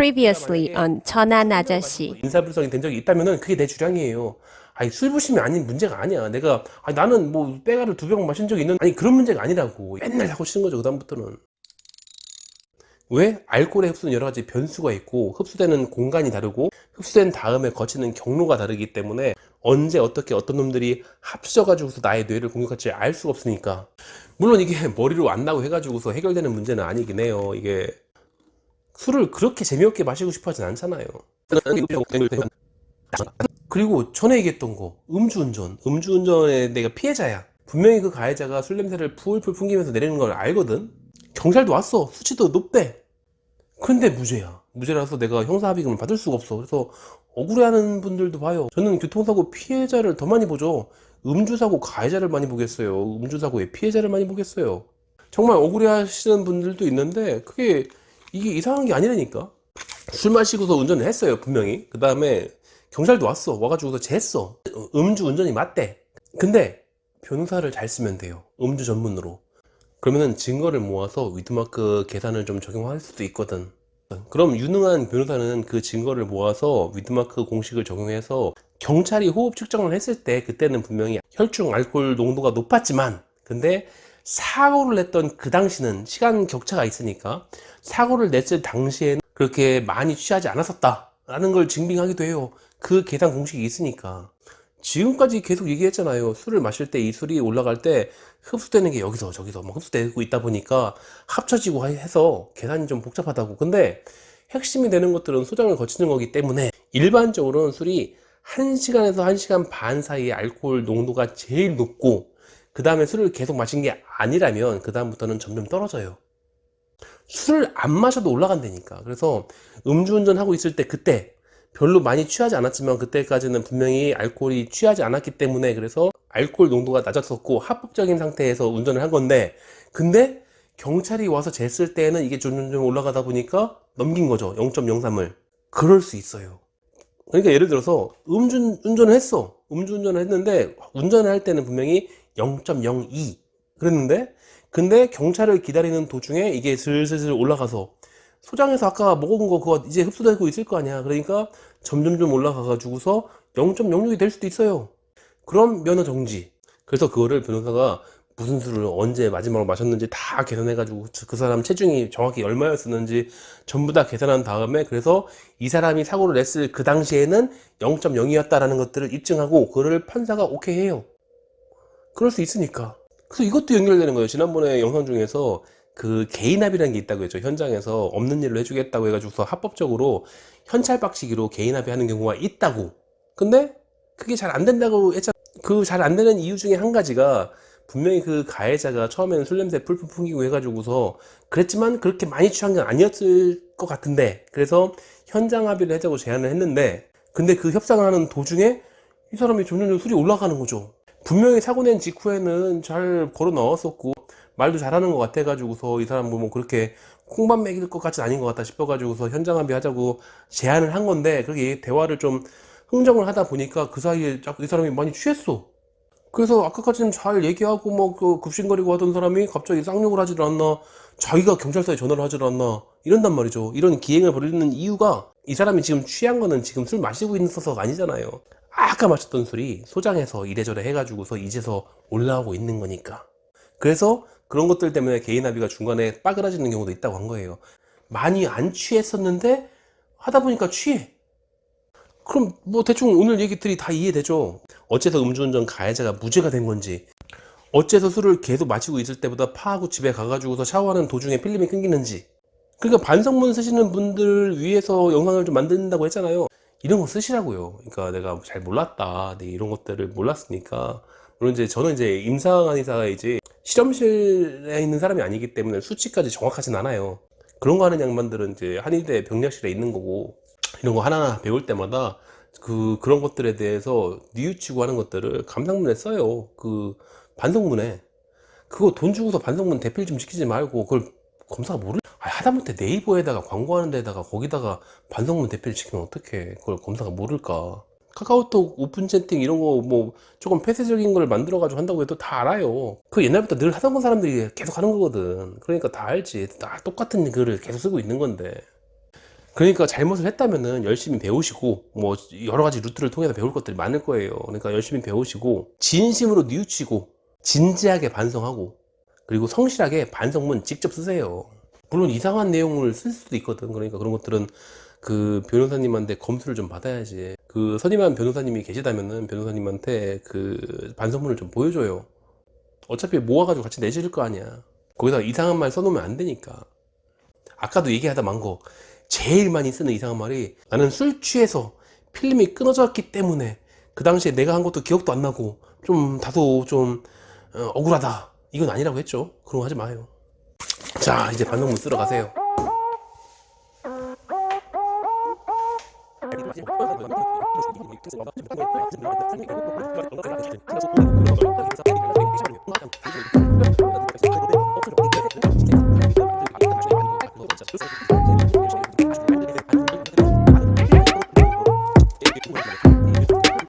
Previously on 천안 아저씨. 인사불성이 된 적이 있다면은 그게 내 주량이에요. 아니 술 부심이 아닌 문제가 아니야. 내가 아니, 나는 뭐 빼가를 2병 마신 적이 있는 아니 그런 문제가 아니라고. 맨날 하고 치는 거죠. 그다음부터는. 왜? 알코올의 흡수는 여러 가지 변수가 있고 흡수되는 공간이 다르고 흡수된 다음에 거치는 경로가 다르기 때문에 언제 어떻게 어떤 놈들이 합쳐져 가지고서 나의 뇌를 공격할지 알 수가 없으니까. 물론 이게 머리로 안 나고 해가지고서 해결되는 문제는 아니긴 해요. 이게 술을 그렇게 재미없게 마시고 싶어 하진 않잖아요. 그리고 전에 얘기했던 거 음주운전에 내가 피해자야. 분명히 그 가해자가 술 냄새를 풀풀 풍기면서 내리는 걸 알거든. 경찰도 왔어. 수치도 높대. 근데 무죄라서 내가 형사합의금을 받을 수가 없어. 그래서 억울해하는 분들도 봐요. 저는 교통사고 피해자를 더 많이 보죠. 음주사고 가해자를 많이 보겠어요. 음주사고의 피해자를 많이 보겠어요. 정말 억울해하시는 분들도 있는데 이게 이상한 게 아니라니까. 술 마시고서 운전을 했어요, 분명히. 그 다음에 경찰도 와가지고서 재했어. 음주운전이 맞대. 근데 변호사를 잘 쓰면 돼요. 음주 전문으로. 그러면은 증거를 모아서 위드마크 계산을 좀 적용할 수도 있거든. 그럼 유능한 변호사는 그 증거를 모아서 위드마크 공식을 적용해서 경찰이 호흡 측정을 했을 때 그때는 분명히 혈중 알코올 농도가 높았지만 근데 사고를 냈던 그 당시는 시간 격차가 있으니까 사고를 냈을 당시에는 그렇게 많이 취하지 않았었다라는 걸 증빙하기도 해요. 그 계산 공식이 있으니까. 지금까지 계속 얘기했잖아요. 술을 마실 때 이 술이 올라갈 때 흡수되는 게 여기서 저기서 막 흡수되고 있다 보니까 합쳐지고 해서 계산이 좀 복잡하다고. 근데 핵심이 되는 것들은 소장을 거치는 거기 때문에 일반적으로는 술이 1시간에서 1시간 반 사이에 알코올 농도가 제일 높고 그 다음에 술을 계속 마신 게 아니라면 그 다음부터는 점점 떨어져요. 술을 안 마셔도 올라간다니까. 그래서 음주운전 하고 있을 때 그때 별로 많이 취하지 않았지만 그때까지는 분명히 알코올이 취하지 않았기 때문에 그래서 알코올 농도가 낮았었고 합법적인 상태에서 운전을 한 건데 근데 경찰이 와서 쟀을 때는 이게 점점 올라가다 보니까 넘긴 거죠. 0.03을. 그럴 수 있어요. 그러니까 예를 들어서 음주운전을 했어. 음주운전을 했는데 운전을 할 때는 분명히 0.02 그랬는데 근데 경찰을 기다리는 도중에 이게 슬슬 올라가서 소장에서 아까 먹은 거 그거 이제 흡수되고 있을 거 아니야. 그러니까 점점점 올라가 가지고서 0.06이 될 수도 있어요. 그럼 면허 정지. 그래서 그거를 변호사가 무슨 술을 언제 마지막으로 마셨는지 다 계산해 가지고 그 사람 체중이 정확히 얼마였었는지 전부 다 계산한 다음에 그래서 이 사람이 사고를 냈을 그 당시에는 0.0이었다라는 것들을 입증하고 그거를 판사가 오케이 해요. 그럴 수 있으니까. 그래서 이것도 연결되는 거예요. 지난번에 영상 중에서 그 개인합의라는 게 있다고 했죠. 현장에서 없는 일로 해주겠다고 해가지고서 합법적으로 현찰박치기로 개인합의하는 경우가 있다고. 근데 그게 잘 안 된다고 했잖아. 그 잘 안 되는 이유 중에 한 가지가 분명히 그 가해자가 처음에는 술 냄새 풀풀 풍기고 해가지고서 그랬지만 그렇게 많이 취한 건 아니었을 것 같은데 그래서 현장 합의를 하자고 제안을 했는데 근데 그 협상을 하는 도중에 이 사람이 점점 술이 올라가는 거죠. 분명히 사고 낸 직후에는 잘 걸어 나왔었고 말도 잘하는 것 같아가지고서 이 사람 뭐 그렇게 콩밥 먹일 것 같진 아닌 것 같다 싶어가지고서 현장 합의하자고 제안을 한 건데 그렇게 대화를 좀 흥정을 하다 보니까 그 사이에 이 사람이 많이 취했어. 그래서 아까까지는 잘 얘기하고 뭐 그 급신거리고 하던 사람이 갑자기 쌍욕을 하지도 않나 자기가 경찰서에 전화를 하지도 않나 이런단 말이죠. 이런 기행을 벌이는 이유가 이 사람이 지금 취한 거는 지금 술 마시고 있어서가 아니잖아요. 아까 마셨던 술이 소장에서 이래저래 해가지고서 이제서 올라오고 있는 거니까. 그래서 그런 것들 때문에 개인 합의가 중간에 빠그라지는 경우도 있다고 한 거예요. 많이 안 취했었는데 하다 보니까 취해. 그럼 뭐 대충 오늘 얘기들이 다 이해되죠. 어째서 음주운전 가해자가 무죄가 된 건지 어째서 술을 계속 마시고 있을 때보다 파하고 집에 가가지고서 샤워하는 도중에 필름이 끊기는지. 그러니까 반성문 쓰시는 분들 위해서 영상을 좀 만든다고 했잖아요. 이런 거 쓰시라고요. 그러니까 내가 잘 몰랐다. 이런 것들을 몰랐으니까. 물론 이제 저는 이제 임상한의사가 이제 실험실에 있는 사람이 아니기 때문에 수치까지 정확하진 않아요. 그런 거 하는 양반들은 이제 한의대 병력실에 있는 거고 이런 거 하나하나 배울 때마다 그런 것들에 대해서 뉘우치고 하는 것들을 감상문에 써요. 그 반성문에. 그거 돈 주고서 반성문 대필 좀 시키지 말고 그걸 검사가 모를 하다못해 네이버에다가 광고하는 데다가 거기다가 반성문 대필 시키면 어떡해. 그걸 검사가 모를까. 카카오톡 오픈 채팅 이런 거 뭐 조금 폐쇄적인 걸 만들어 가지고 한다고 해도 다 알아요. 그 옛날부터 늘 하던 사람들이 계속 하는 거거든. 그러니까 다 알지. 다 똑같은 글을 계속 쓰고 있는 건데 그러니까 잘못을 했다면은 열심히 배우시고 뭐 여러 가지 루트를 통해서 배울 것들이 많을 거예요. 그러니까 열심히 배우시고 진심으로 뉘우치고 진지하게 반성하고 그리고 성실하게 반성문 직접 쓰세요. 물론 이상한 내용을 쓸 수도 있거든. 그러니까 그런 것들은 그 변호사님한테 검수를 좀 받아야지. 그 선임한 변호사님이 계시다면은 변호사님한테 그 반성문을 좀 보여줘요. 어차피 모아가지고 같이 내실 거 아니야. 거기다 이상한 말 써놓으면 안 되니까. 아까도 얘기하다 만 거 제일 많이 쓰는 이상한 말이 나는 술 취해서 필름이 끊어졌기 때문에 그 당시에 내가 한 것도 기억도 안 나고 좀 다소 좀 억울하다. 이건 아니라고 했죠. 그런 거 하지 마요. 자, 이제 반성문 쓰러 가세요.